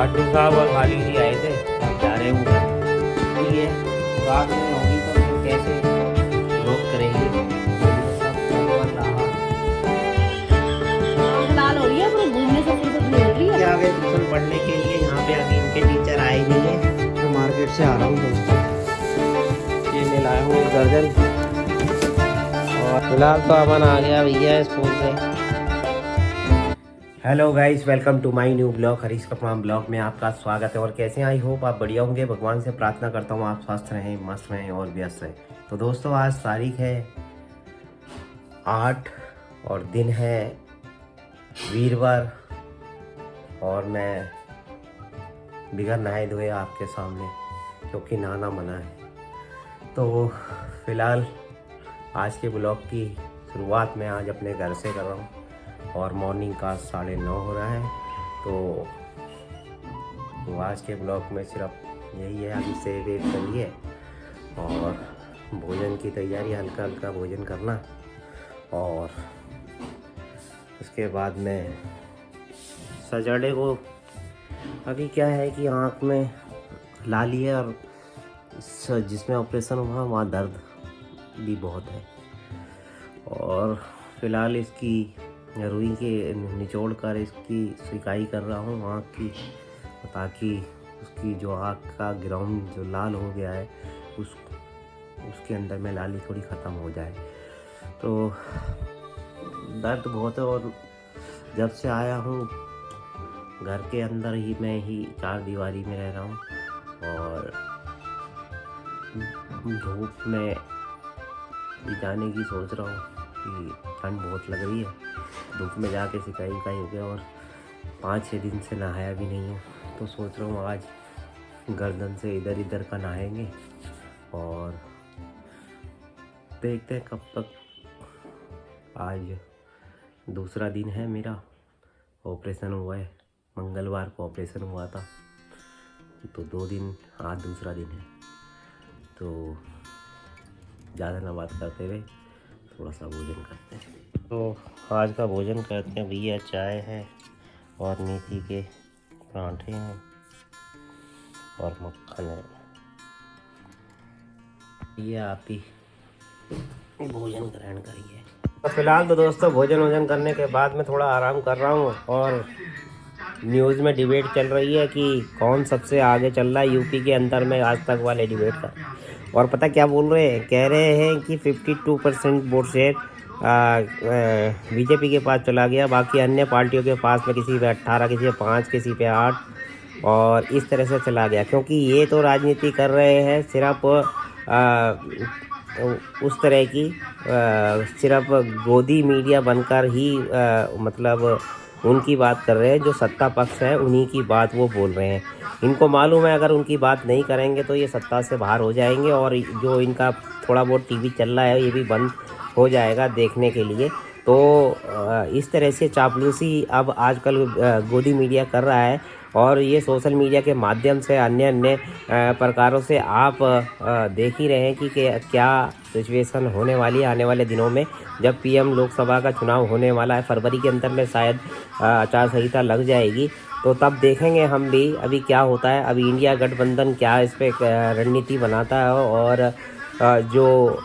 लाडू साहब और खाली जी आए थे, जा रहे हैं ऊपर। ठीक है, रात में होगी तो फिर कैसे रोक करेंगे। लाल हो रही है, पूरे घूमने से फुर्सत नहीं मिल रही है। आ गए ट्यूशन पढ़ने के लिए। यहाँ पे अभी इनके टीचर आए नहीं है, तो मार्केट से आ रहा हूँ दोस्तों। ये ले लाया हूँ एक दर्जन। और फिलहाल तो अमन आ गया भैया स्कूल से। Hello guys, welcome to my new blog. Harish कपड़ाम ब्लॉग में आपका स्वागत है। और कैसे हैं? आई होप आप बढ़िया होंगे। भगवान से प्रार्थना करता हूँ आप स्वस्थ रहें, मस्त रहें और व्यस्त रहें। तो दोस्तों, आज तारीख है 8 और दिन है वीरवार, और मैं बिगर नहाए धोए आपके सामने, क्योंकि नहाना मना है। तो फिलहाल आज के ब्लॉग की शुरुआत मैं आज अपने घर से कर रहा हूँ, और मॉर्निंग का 9:30 हो रहा है। तो आज के ब्लॉग में सिर्फ यही है, अभी से वेट करिए और भोजन की तैयारी, हल्का हल्का भोजन करना। और उसके बाद में सैटरडे को अभी क्या है कि आँख में लाली है, और जिसमें ऑपरेशन हुआ वहाँ दर्द भी बहुत है। और फिलहाल इसकी रुई के निचोड़ कर इसकी सिकाई कर रहा हूँ आँख की, ताकि उसकी जो आँख का ग्राउंड जो लाल हो गया है उसके अंदर में लाली थोड़ी ख़त्म हो जाए। तो दर्द बहुत है, और जब से आया हूँ घर के अंदर ही मैं ही 4 दीवारी में रह रहा हूँ, और धूप में जाने की सोच रहा हूँ कि ठंड बहुत लग रही है। धूप में जाके सिकाई विकाई हो गया, और 5-6 दिन से नहाया भी नहीं हूँ। तो सोच रहा हूँ आज गर्दन से इधर इधर का नहाएंगे, और देखते हैं कब तक। आज दूसरा दिन है मेरा, ऑपरेशन हुआ है। मंगलवार को ऑपरेशन हुआ था, तो 2 दिन, आज दूसरा दिन है। तो ज़्यादा ना बात करते हुए थोड़ा सा भोजन करते हैं। तो आज का भोजन करते हैं भैया। चाय है, और मेथी के परांठे हैं, और मक्खन है। ये आप ही भोजन ग्रहण करिए। तो फिलहाल तो दोस्तों, भोजन करने के बाद में थोड़ा आराम कर रहा हूँ, और न्यूज़ में डिबेट चल रही है कि कौन सबसे आगे चल रहा है यूपी के अंदर में, आज तक वाले डिबेट का। और पता क्या बोल रहे हैं? कह रहे हैं कि 52% वोट शेयर बीजेपी के पास चला गया, बाकी अन्य पार्टियों के पास में किसी पे 18, किसी पे 5, किसी पे 8, और इस तरह से चला गया। क्योंकि ये तो राजनीति कर रहे हैं सिर्फ उस तरह की, सिर्फ गोदी मीडिया बनकर ही, मतलब उनकी बात कर रहे हैं। जो सत्ता पक्ष है उन्हीं की बात वो बोल रहे हैं। इनको मालूम है अगर उनकी बात नहीं करेंगे तो ये सत्ता से बाहर हो जाएंगे, और जो इनका थोड़ा बहुत टीवी चल रहा है ये भी बंद हो जाएगा देखने के लिए। तो इस तरह से चापलूसी अब आजकल गोदी मीडिया कर रहा है, और ये सोशल मीडिया के माध्यम से अन्य प्रकारों से आप देख ही रहे हैं कि क्या सिचुएशन होने वाली है आने वाले दिनों में, जब पीएम लोकसभा का चुनाव होने वाला है। फरवरी के अंदर में शायद आचार संहिता लग जाएगी, तो तब देखेंगे हम भी अभी क्या होता है। अभी इंडिया गठबंधन क्या इस पर रणनीति बनाता है, और जो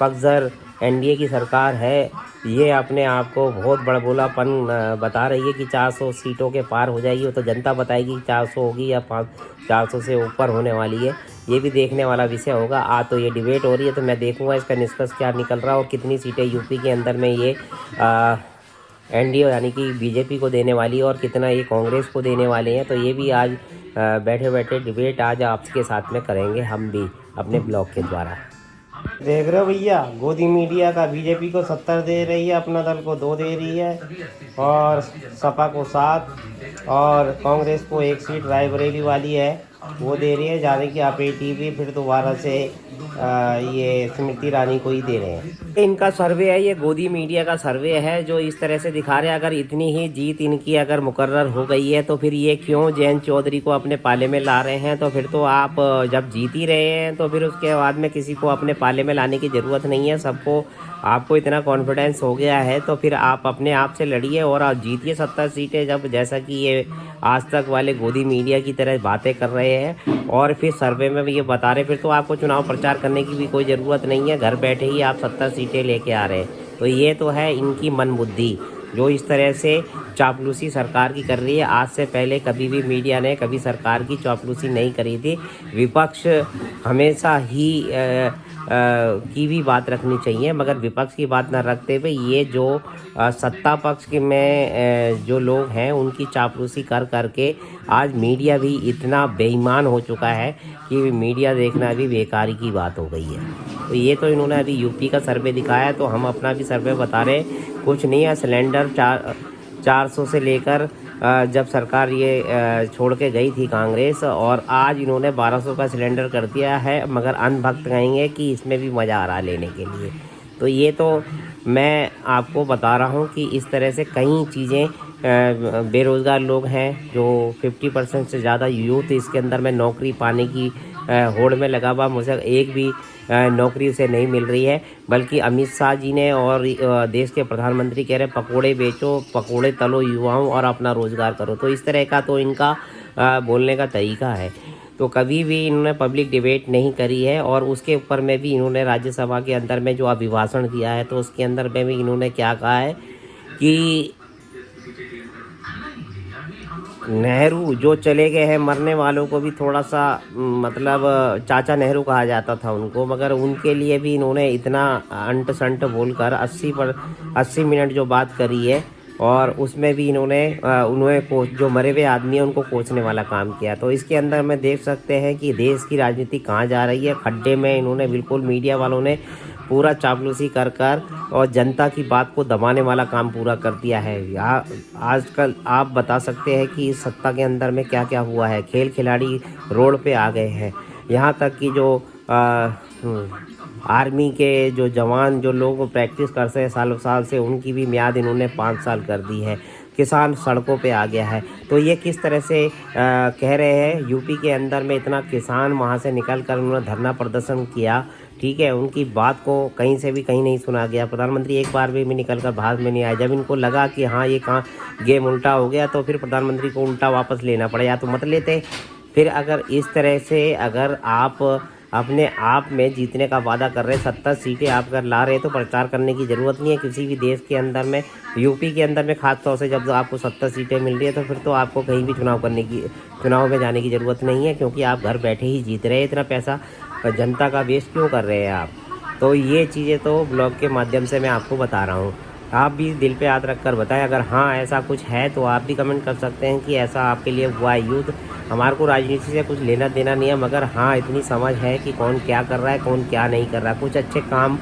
पक्षधर एनडीए की सरकार है ये अपने आप को बहुत बड़बोलापन बता रही है कि 400 सीटों के पार हो जाएगी। वो तो जनता बताएगी कि 400 होगी या 400 से ऊपर होने वाली है। ये भी देखने वाला विषय होगा। आज तो ये डिबेट हो रही है, तो मैं देखूंगा इसका निष्कर्ष क्या निकल रहा है, और कितनी सीटें यूपी के अंदर में ये एनडीए यानी कि बीजेपी को देने वाली है, और कितना ये कांग्रेस को देने वाले हैं। तो ये भी आज बैठे बैठे डिबेट आज आपके साथ में करेंगे हम भी अपने ब्लॉग के द्वारा। देख रहे हो भैया, गोदी मीडिया का बीजेपी को 70 दे रही है, अपना दल को 2 दे रही है, और सपा को 7, और कांग्रेस को 1 सीट रायबरेली वाली है। वो दे रही है जाने की अपेठी भी, फिर दोबारा से ये स्मृति ईरानी को ही दे रहे हैं। इनका सर्वे है, ये गोदी मीडिया का सर्वे है जो इस तरह से दिखा रहे हैं। अगर इतनी ही जीत इनकी अगर मुकर्रर हो गई है तो फिर ये क्यों जयंत चौधरी को अपने पाले में ला रहे हैं। तो फिर तो आप जब जीत ही रहे हैं तो फिर उसके बाद में किसी को अपने पाले में लाने की ज़रूरत नहीं है। सबको आपको इतना कॉन्फिडेंस हो गया है तो फिर आप अपने आप से लड़िए और आप जीतिए 70 सीटें। जब जैसा कि ये आज तक वाले गोदी मीडिया की तरह बातें कर रहे हैं और फिर सर्वे में भी ये बता रहे, फिर तो आपको चुनाव प्रचार करने की भी कोई ज़रूरत नहीं है। घर बैठे ही आप 70 सीटें लेके आ रहे हैं। तो ये तो है इनकी मन बुद्धि जो इस तरह से चापलूसी सरकार की कर रही है। आज से पहले कभी भी मीडिया ने कभी सरकार की चापलूसी नहीं करी थी। विपक्ष हमेशा ही की भी बात रखनी चाहिए, मगर विपक्ष की बात न रखते हुए ये जो सत्ता पक्ष के में जो लोग हैं उनकी चापलूसी कर करके आज मीडिया भी इतना बेईमान हो चुका है कि मीडिया देखना भी बेकारी की बात हो गई है। तो ये तो इन्होंने अभी यूपी का सर्वे दिखाया, तो हम अपना भी सर्वे बता रहे। कुछ नहीं है, सिलेंडर 400 से लेकर जब सरकार ये छोड़ के गई थी कांग्रेस, और आज इन्होंने 1200 का सिलेंडर कर दिया है। मगर अंधभक्त कहेंगे कि इसमें भी मज़ा आ रहा है लेने के लिए। तो ये तो मैं आपको बता रहा हूँ कि इस तरह से कई चीज़ें, बेरोज़गार लोग हैं जो 50% से ज़्यादा यूथ इसके अंदर में नौकरी पाने की होड़ में लगा हुआ। मुझे एक भी नौकरी उसे नहीं मिल रही है, बल्कि अमित शाह जी ने और देश के प्रधानमंत्री कह रहे हैं पकोड़े बेचो, पकोड़े तलो युवाओं और अपना रोज़गार करो। तो इस तरह का तो इनका बोलने का तरीका है। तो कभी भी इन्होंने पब्लिक डिबेट नहीं करी है। और उसके ऊपर में भी इन्होंने राज्यसभा के अंदर में जो अभिभाषण दिया है तो उसके अंदर में भी इन्होंने क्या कहा है कि नेहरू जो चले गए हैं, मरने वालों को भी थोड़ा सा मतलब चाचा नेहरू कहा जाता था उनको, मगर उनके लिए भी इन्होंने इतना अंट संट बोलकर 80 मिनट जो बात करी है, और उसमें भी उन्होंने जो मरे हुए आदमी है उनको कोसने वाला काम किया। तो इसके अंदर में देख सकते हैं कि देश की राजनीति कहाँ जा रही है। खड्डे में इन्होंने बिल्कुल मीडिया वालों ने पूरा चापलूसी कर कर और जनता की बात को दबाने वाला काम पूरा कर दिया है। आजकल आप बता सकते हैं कि इस सत्ता के अंदर में क्या क्या हुआ है। खेल खिलाड़ी रोड पे आ गए हैं, यहाँ तक कि जो आर्मी के जो जवान जो लोग प्रैक्टिस करते हैं साल से, उनकी भी म्याद इन्होंने 5 साल कर दी है। किसान सड़कों पे आ गया है। तो ये किस तरह से कह रहे हैं, यूपी के अंदर में इतना किसान वहाँ से निकल कर उन्होंने धरना प्रदर्शन किया, ठीक है, उनकी बात को कहीं से भी कहीं नहीं सुना गया। प्रधानमंत्री एक बार भी निकल कर बाहर में नहीं आए। जब इनको लगा कि हाँ ये कहाँ गेम उल्टा हो गया, तो फिर प्रधानमंत्री को उल्टा वापस लेना पड़ा, या तो मत लेते। फिर अगर इस तरह से अगर आप अपने आप में जीतने का वादा कर रहे, 70 सीटें आप अगर ला रहे, तो प्रचार करने की ज़रूरत नहीं है किसी भी देश के अंदर में। यूपी के अंदर में खास तौर से जब आपको 70 सीटें मिल रही है, तो फिर तो आपको कहीं भी चुनाव में जाने की ज़रूरत नहीं है, क्योंकि आप घर बैठे ही जीत रहे हैं। इतना पैसा जनता का वेस्ट क्यों कर रहे हैं आप। तो ये चीज़ें तो ब्लॉग के माध्यम से मैं आपको बता रहा हूँ। आप भी दिल पे हाथ रख कर बताएं, अगर हाँ ऐसा कुछ है तो आप भी कमेंट कर सकते हैं कि ऐसा आपके लिए हुआ है। युद्ध हमारे को राजनीति से कुछ लेना देना नहीं है, मगर हाँ इतनी समझ है कि कौन क्या कर रहा है, कौन क्या नहीं कर रहा है। कुछ अच्छे काम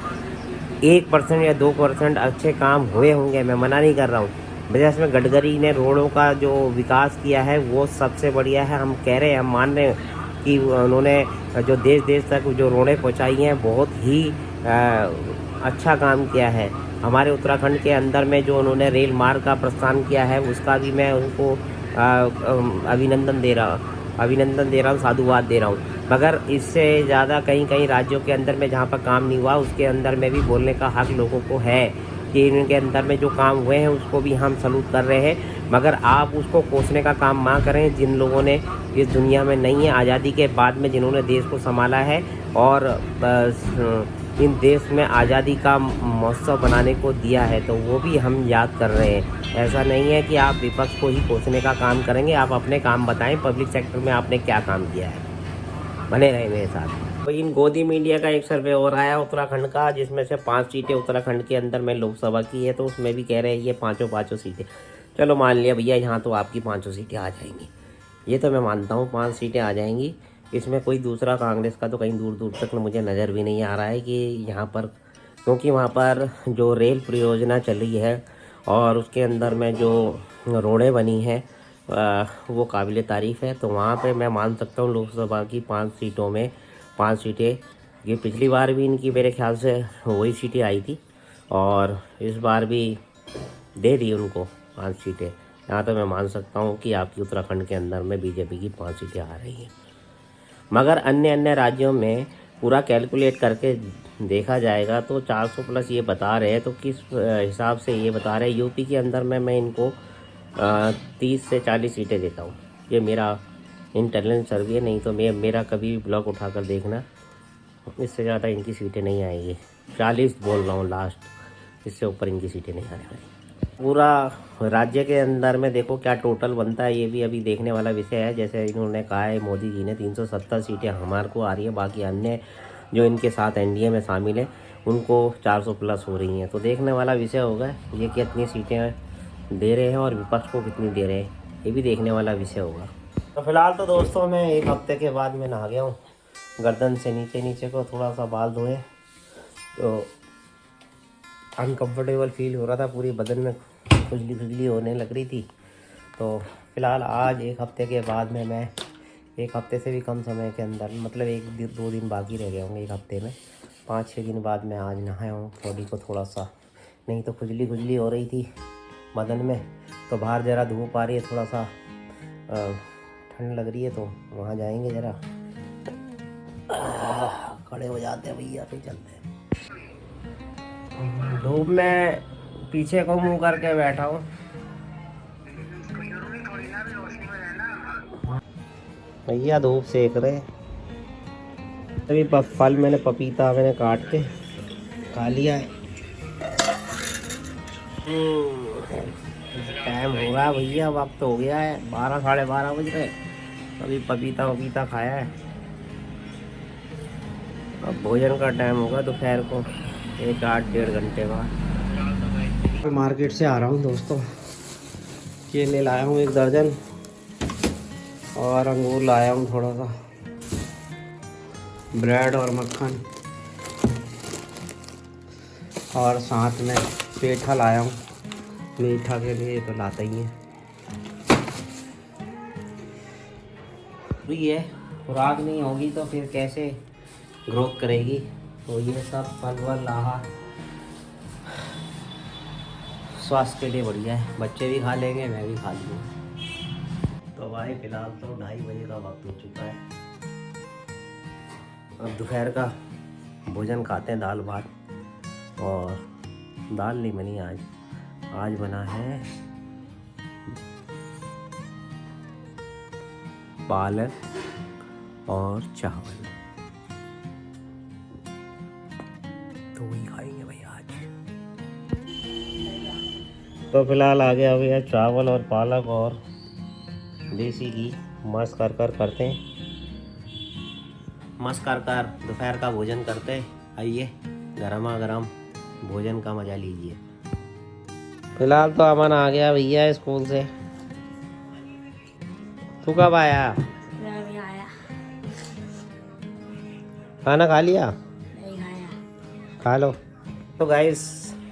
1% या 2% अच्छे काम हुए होंगे, मैं मना नहीं कर रहा हूँ। जैसे में गडकरी ने रोडों का जो विकास किया है वो सबसे बढ़िया है। हम कह रहे हैं, हम मान रहे हैं कि उन्होंने जो देश तक जो रोडें पहुँचाई हैं बहुत ही अच्छा काम किया है। हमारे उत्तराखंड के अंदर में जो उन्होंने रेल मार्ग का प्रस्थान किया है, उसका भी मैं उनको अभिनंदन दे रहा हूँ, साधुवाद दे रहा हूँ। मगर इससे ज़्यादा कहीं राज्यों के अंदर में जहाँ पर काम नहीं हुआ, उसके अंदर में भी बोलने का हक लोगों को है कि इनके अंदर में जो काम हुए हैं उसको भी हम सलूट कर रहे हैं। मगर आप उसको कोसने का काम ना करें। जिन लोगों ने इस दुनिया में नहीं है, आज़ादी के बाद में जिन्होंने देश को संभाला है और इन देश में आज़ादी का महोत्सव बनाने को दिया है, तो वो भी हम याद कर रहे हैं। ऐसा नहीं है कि आप विपक्ष को ही कोसने का काम करेंगे। आप अपने काम बताएं, पब्लिक सेक्टर में आपने क्या काम किया है। बने रहे मेरे साथ। तो इन गोदी मीडिया का एक सर्वे हो रहा है उत्तराखंड का, जिसमें से 5 सीटें उत्तराखंड के अंदर में लोकसभा की है। तो उसमें भी कह रहे हैं ये पाँचों सीटें, चलो मान लिया भैया यहाँ तो आपकी 5 सीटें आ जाएंगी। ये तो मैं मानता हूँ 5 सीटें आ जाएंगी। इसमें कोई दूसरा कांग्रेस का तो कहीं दूर तक मुझे नज़र भी नहीं आ रहा है कि यहाँ पर, क्योंकि वहाँ पर जो रेल परियोजना चल रही है और उसके अंदर में जो रोडें बनी हैं वो काबिल तारीफ़ है। तो वहाँ पे मैं मान सकता हूँ लोकसभा की 5 सीटों में 5 सीटें, ये पिछली बार भी इनकी मेरे ख्याल से वही सीटें आई थी और इस बार भी दे दी उनको 5 सीटें। यहाँ तो मैं मान सकता हूँ कि आपकी उत्तराखंड के अंदर में बीजेपी की 5 सीटें आ रही हैं। मगर अन्य अन्य राज्यों में पूरा कैलकुलेट करके देखा जाएगा तो 400 प्लस ये बता रहे हैं। तो किस हिसाब से ये बता रहे हैं, यूपी के अंदर में मैं इनको 30 से 40 सीटें देता हूँ। ये मेरा इंटेलिजेंस सर्वे, नहीं तो मेरा कभी भी ब्लॉग उठाकर देखना, इससे ज़्यादा इनकी सीटें नहीं आएगी। 40 बोल रहा हूँ लास्ट, इससे ऊपर इनकी सीटें नहीं आने वाली। पूरा राज्य के अंदर में देखो क्या टोटल बनता है, ये भी अभी देखने वाला विषय है। जैसे इन्होंने कहा है मोदी जी ने 370 सीटें हमारे को आ रही है, बाकी अन्य जो इनके साथ एनडीए में शामिल है उनको 400 प्लस हो रही हैं। तो देखने वाला विषय होगा ये कितनी सीटें दे रहे हैं और विपक्ष को कितनी दे रहे हैं, ये भी देखने वाला विषय होगा। तो फिलहाल तो दोस्तों मैं 1 हफ्ते के बाद मैं नहा गया हूँ। गर्दन से नीचे को थोड़ा सा बाल धोए तो अनकम्फर्टेबल फील हो रहा था, पूरी बदन में खुजली होने लग रही थी। तो फिलहाल आज 1 हफ्ते के बाद में मैं 1 हफ्ते से भी कम समय के अंदर, मतलब 1-2 दिन बाकी रह गए होंगे 1 हफ्ते में, 5-6 दिन बाद मैं आज नहाया हूँ। बॉडी को थोड़ा सा, नहीं तो खुजली हो रही थी बदन में। तो बाहर ज़रा धूप आ रही है, थोड़ा सा ठंड लग रही है, तो वहाँ जाएंगे ज़रा खड़े हो जाते हैं भैया, फिर चलते हैं। धूप में पीछे को मुंह करके बैठा हूँ। भैया धूप सेक रहे। अभी फल मैंने पपीता मैंने काट के खा लिया है। टाइम हो गया भैया, वक्त हो गया है 12 साढ़े 12 बज रहे। अभी पपीता खाया है, अब भोजन का टाइम होगा दोपहर को 1-8-1.5 घंटे बाद। मार्केट से आ रहा हूँ दोस्तों, केले लाया हूँ 1 दर्जन और अंगूर लाया हूँ थोड़ा सा, ब्रेड और मक्खन, और साथ में पेठा लाया हूँ। मीठा के लिए तो लाता ही है। ये खुराक नहीं होगी तो फिर कैसे ग्रोथ करेगी। तो ये सब फल वल आहार स्वास्थ्य के लिए बढ़िया है, बच्चे भी खा लेंगे, मैं भी खा लूँगा। तो भाई फिलहाल तो 2:30 बजे का वक्त हो चुका है। अब दोपहर का भोजन खाते हैं, दाल भात। और दाल नहीं बनी आज बना है पालक और चावल, तो वही खाएंगे भाई आज। तो फिलहाल आ गया भैया चावल और पालक और देसी घी, मस्त कर करते हैं, मस्त कर दोपहर का भोजन करते हैं। आइए गरमा गरम भोजन का मजा लीजिए। फिलहाल तो अमन आ गया भैया स्कूल से। तू कब आया? आया। खाना खा लिया? नहीं खाया। खा लो। तो गाइस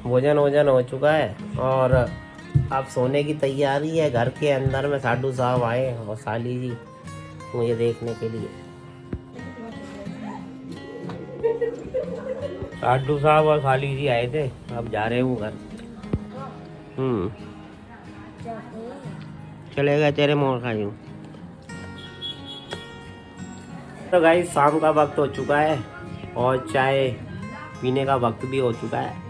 भोजन हो चुका है और अब सोने की तैयारी है। घर के अंदर में साधु साहब आए और साली जी मुझे देखने के लिए। साधु साहब और साली जी आए थे, अब जा रहे हूँ घर। चलेगा तेरे मोर खाई हूँ। तो गाइस शाम का वक्त हो चुका है और चाय पीने का वक्त भी हो चुका है।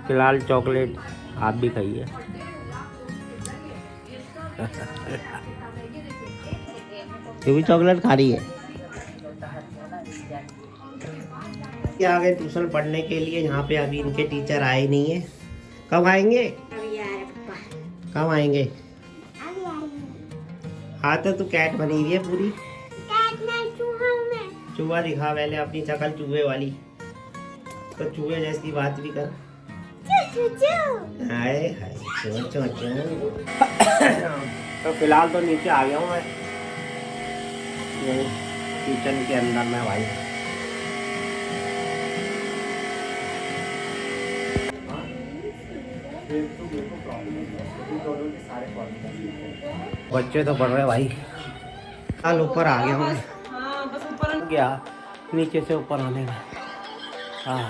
फिलहाल चॉकलेट आप भी खाइए। तू भी चॉकलेट खा रही है? आ गए ट्यूशन पढ़ने के लिए। यहाँ पे अभी इनके टीचर आए नहीं है। कब आएंगे? कब आएंगे? हाँ तो तू कैट बनी हुई है पूरी। चूहा दिखा पहले अपनी शक्ल चूहे वाली, तो चूहे जैसी बात भी कर। हाय हाय चो। तो फिलहाल तो नीचे आ गया हूँ मैं किचन के अंदर में भाई। बच्चे तो पढ़ रहे भाई। कल ऊपर आ गया मैं। हाँ बस ऊपर गया नीचे से ऊपर आने में। हाँ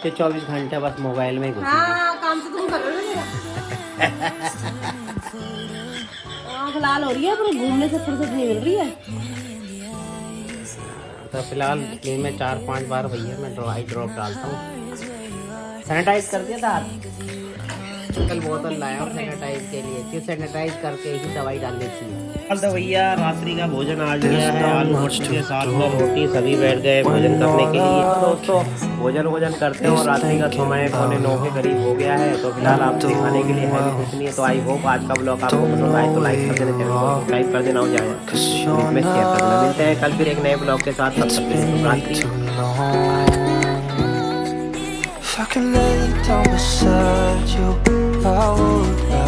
ये 24 घंटे बस मोबाइल में ही घुसी हुई। हाँ काम तो तुम कर रहे हो मेरा। आँख लाल हो रही है पर घूमने से फुर्सत नहीं मिल रही है। तो फिलहाल दिन में 4-5 बार भैया मैं आई ड्रॉप डालता हूँ। सैनिटाइज कर दिया था कल बोतल लाया हूँ सैनिटाइज के लिए कि सैनिटाइज करके ही दवाई डालनी चाहिए। कल तो भैया रात्रि का भोजन आ गया है। आलू मटर के साथ में रोटी सभी बैठ गए भोजन करने के लिए। तो दोस्तों भोजन करते हैं और रात्रि का समय 8:45 के करीब हो गया है। तो फिलहाल आपको दिखाने के लिए है भी कुछ नहीं है। तो आई होप आज का ब्लॉग आपको पसंद आए तो लाइक कर देना, चैनल को सब्सक्राइब कर देना हो जाए इसमें शेयर कर देना। मिलते हैं कल फिर एक नए ब्लॉग के साथ। तब तक के लिए रात्रि। If I could lay down beside you, I would.